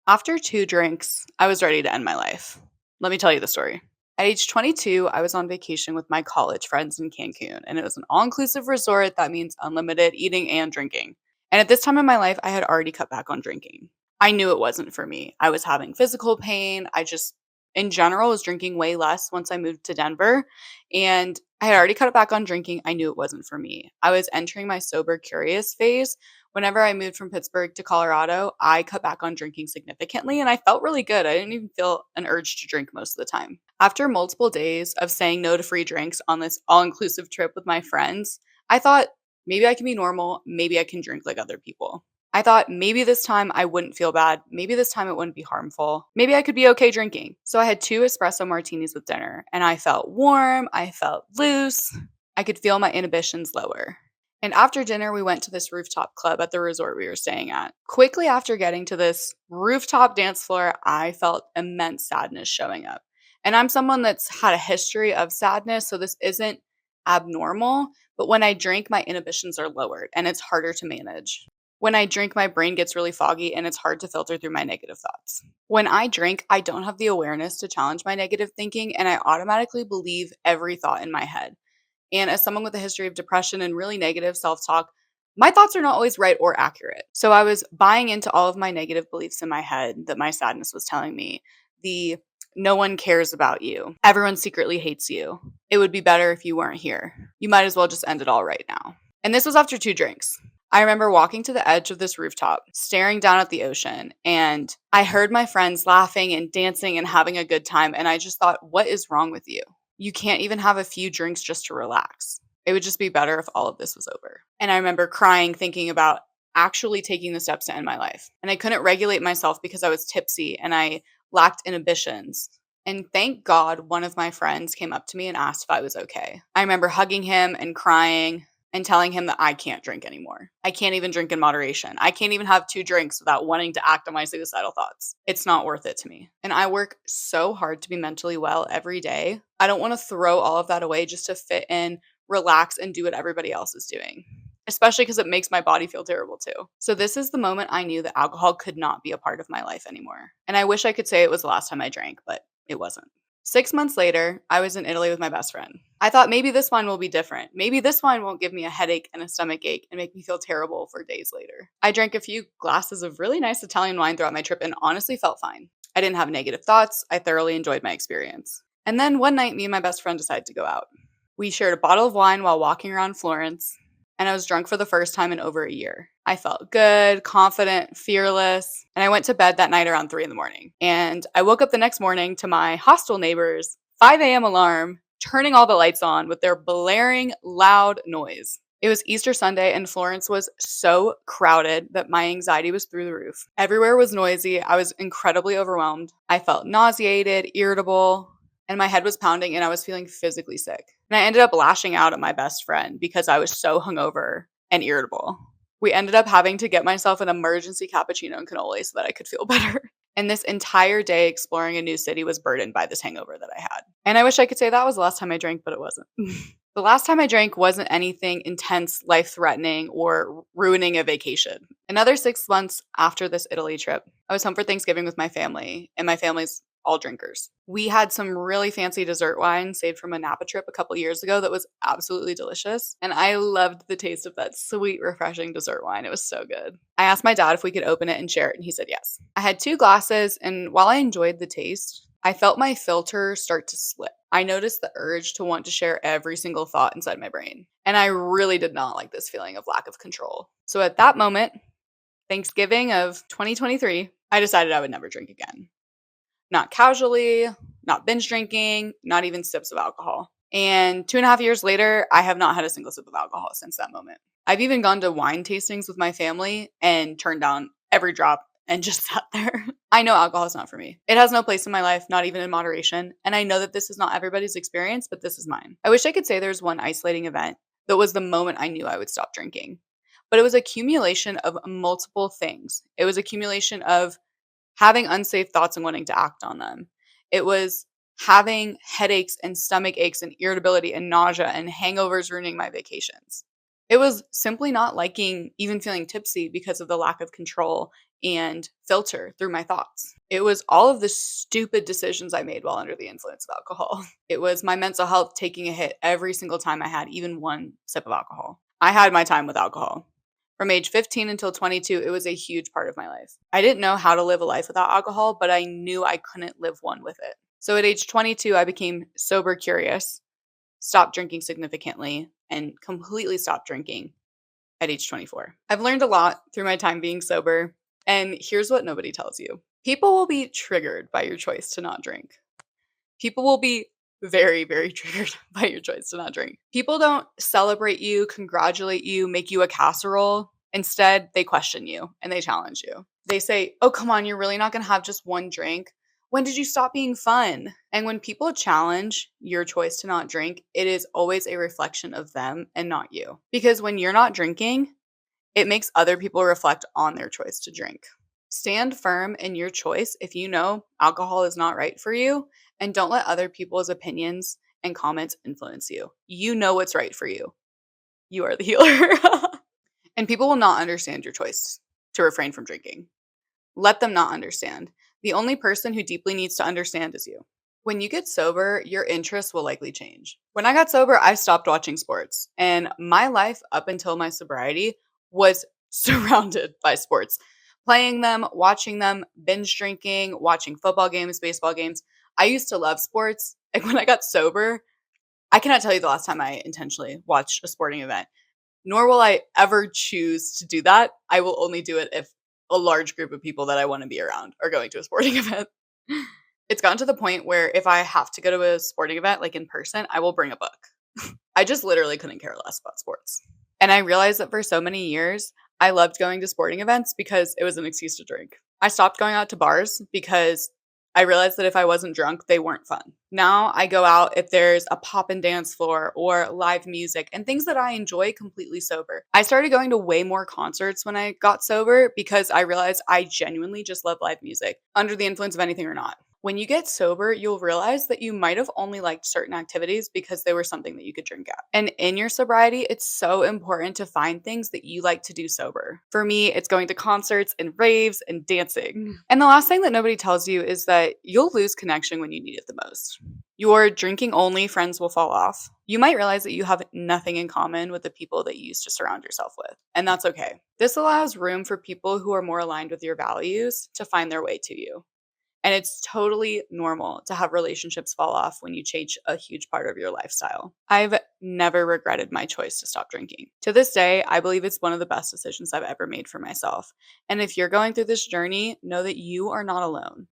After 2 drinks, I was ready to end my life. Let me tell you the story. At age 22, I was on vacation with my college friends in Cancun, and it was an all inclusive resort that means unlimited eating and drinking. And at this time in my life, I had already cut back on drinking. I knew it wasn't for me. I was having physical pain. I just, in general, was drinking way less once I moved to Denver. And I had already cut it back on drinking. I knew it wasn't for me. I was entering my sober curious phase. Whenever I moved from Pittsburgh to Colorado, I cut back on drinking significantly and I felt really good. I didn't even feel an urge to drink most of the time. After multiple days of saying no to free drinks on this all inclusive trip with my friends, I thought maybe I can be normal. Maybe I can drink like other people. I thought maybe this time I wouldn't feel bad. Maybe this time it wouldn't be harmful. Maybe I could be okay drinking. So I had 2 espresso martinis with dinner and I felt warm. I felt loose. I could feel my inhibitions lower. And after dinner, we went to this rooftop club at the resort we were staying at. Quickly after getting to this rooftop dance floor, I felt immense sadness showing up. And I'm someone that's had a history of sadness, so this isn't abnormal. But when I drink, my inhibitions are lowered and it's harder to manage. When I drink, my brain gets really foggy and it's hard to filter through my negative thoughts. When I drink, I don't have the awareness to challenge my negative thinking and I automatically believe every thought in my head. And as someone with a history of depression and really negative self talk, my thoughts are not always right or accurate. So I was buying into all of my negative beliefs in my head that my sadness was telling me. The no one cares about you. Everyone secretly hates you. It would be better if you weren't here. You might as well just end it all right now. And this was after 2 drinks. I remember walking to the edge of this rooftop, staring down at the ocean, and I heard my friends laughing and dancing and having a good time. And I just thought, what is wrong with you? You can't even have a few drinks just to relax. It would just be better if all of this was over. And I remember crying, thinking about actually taking the steps to end my life. And I couldn't regulate myself because I was tipsy and I lacked inhibitions. And thank God one of my friends came up to me and asked if I was okay. I remember hugging him and crying and telling him that I can't drink anymore. I can't even drink in moderation. I can't even have 2 drinks without wanting to act on my suicidal thoughts. It's not worth it to me. And I work so hard to be mentally well every day. I don't want to throw all of that away just to fit in, relax, and do what everybody else is doing. Especially because it makes my body feel terrible too. So, this is the moment I knew that alcohol could not be a part of my life anymore. And I wish I could say it was the last time I drank, but it wasn't. 6 months later, I was in Italy with my best friend. I thought maybe this wine will be different. Maybe this wine won't give me a headache and a stomach ache and make me feel terrible for days later. I drank a few glasses of really nice Italian wine throughout my trip and honestly felt fine. I didn't have negative thoughts. I thoroughly enjoyed my experience. And then one night, me and my best friend decided to go out. We shared a bottle of wine while walking around Florence, and I was drunk for the first time in over a year. I felt good, confident, fearless, and I went to bed that night around 3 in the morning. And I woke up the next morning to my hostel neighbors' 5 a.m. alarm turning all the lights on with their blaring, loud noise. It was Easter Sunday, and Florence was so crowded that my anxiety was through the roof. Everywhere was noisy. I was incredibly overwhelmed. I felt nauseated, irritable, and my head was pounding, and I was feeling physically sick. And I ended up lashing out at my best friend because I was so hungover and irritable. We ended up having to get myself an emergency cappuccino and cannoli so that I could feel better. And this entire day exploring a new city was burdened by this hangover that I had. And I wish I could say that was the last time I drank, but it wasn't. The last time I drank wasn't anything intense, life threatening, or ruining a vacation. Another 6 months after this Italy trip, I was home for Thanksgiving with my family, and my family's all drinkers. We had some really fancy dessert wine saved from a Napa trip a couple years ago that was absolutely delicious. And I loved the taste of that sweet, refreshing dessert wine. It was so good. I asked my dad if we could open it and share it, and he said yes. I had 2 glasses, and while I enjoyed the taste, I felt my filter start to slip. I noticed the urge to want to share every single thought inside my brain. And I really did not like this feeling of lack of control. So at that moment, Thanksgiving of 2023, I decided I would never drink again. Not casually, not binge drinking, not even sips of alcohol. And 2.5 years later, I have not had a single sip of alcohol since that moment. I've even gone to wine tastings with my family and turned down every drop and just sat there. I know alcohol is not for me. It has no place in my life, not even in moderation. And I know that this is not everybody's experience, but this is mine. I wish I could say there's one isolating event that was the moment I knew I would stop drinking. But it was accumulation of multiple things. It was accumulation of having unsafe thoughts and wanting to act on them. It was having headaches and stomach aches and irritability and nausea and hangovers ruining my vacations. It was simply not liking even feeling tipsy because of the lack of control and filter through my thoughts. It was all of the stupid decisions I made while under the influence of alcohol. It was my mental health taking a hit every single time I had even one sip of alcohol. I had my time with alcohol. From age 15 until 22, it was a huge part of my life. I didn't know how to live a life without alcohol, but I knew I couldn't live one with it. So at age 22, I became sober curious, stopped drinking significantly, and completely stopped drinking at age 24. I've learned a lot through my time being sober, and here's what nobody tells you. People will be triggered by your choice to not drink. People will be very, very triggered by your choice to not drink. People don't celebrate you, congratulate you, make you a casserole. Instead, they question you and they challenge you. They say, "Oh, come on, you're really not going to have just one drink? When did you stop being fun?" And when people challenge your choice to not drink, it is always a reflection of them and not you. Because when you're not drinking, it makes other people reflect on their choice to drink. Stand firm in your choice if you know alcohol is not right for you, and don't let other people's opinions and comments influence you. You know what's right for you. You are the healer. And people will not understand your choice to refrain from drinking. Let them not understand. The only person who deeply needs to understand is you. When you get sober, your interests will likely change. When I got sober, I stopped watching sports, and my life up until my sobriety was surrounded by sports. Playing them, watching them, binge drinking, watching football games, baseball games. I used to love sports. And when I got sober, I cannot tell you the last time I intentionally watched a sporting event, nor will I ever choose to do that. I will only do it if a large group of people that I want to be around are going to a sporting event. It's gotten to the point where if I have to go to a sporting event, like in person, I will bring a book. I just literally couldn't care less about sports. And I realized that for so many years, I loved going to sporting events because it was an excuse to drink. I stopped going out to bars because I realized that if I wasn't drunk, they weren't fun. Now I go out if there's a pop and dance floor or live music and things that I enjoy completely sober. I started going to way more concerts when I got sober because I realized I genuinely just love live music, under the influence of anything or not. When you get sober, you'll realize that you might have only liked certain activities because they were something that you could drink at. And in your sobriety, it's so important to find things that you like to do sober. For me, it's going to concerts and raves and dancing. And the last thing that nobody tells you is that you'll lose connection when you need it the most. Your drinking only friends will fall off. You might realize that you have nothing in common with the people that you used to surround yourself with, and that's okay. This allows room for people who are more aligned with your values to find their way to you. And it's totally normal to have relationships fall off when you change a huge part of your lifestyle. I've never regretted my choice to stop drinking. To this day, I believe it's one of the best decisions I've ever made for myself. And if you're going through this journey, know that you are not alone.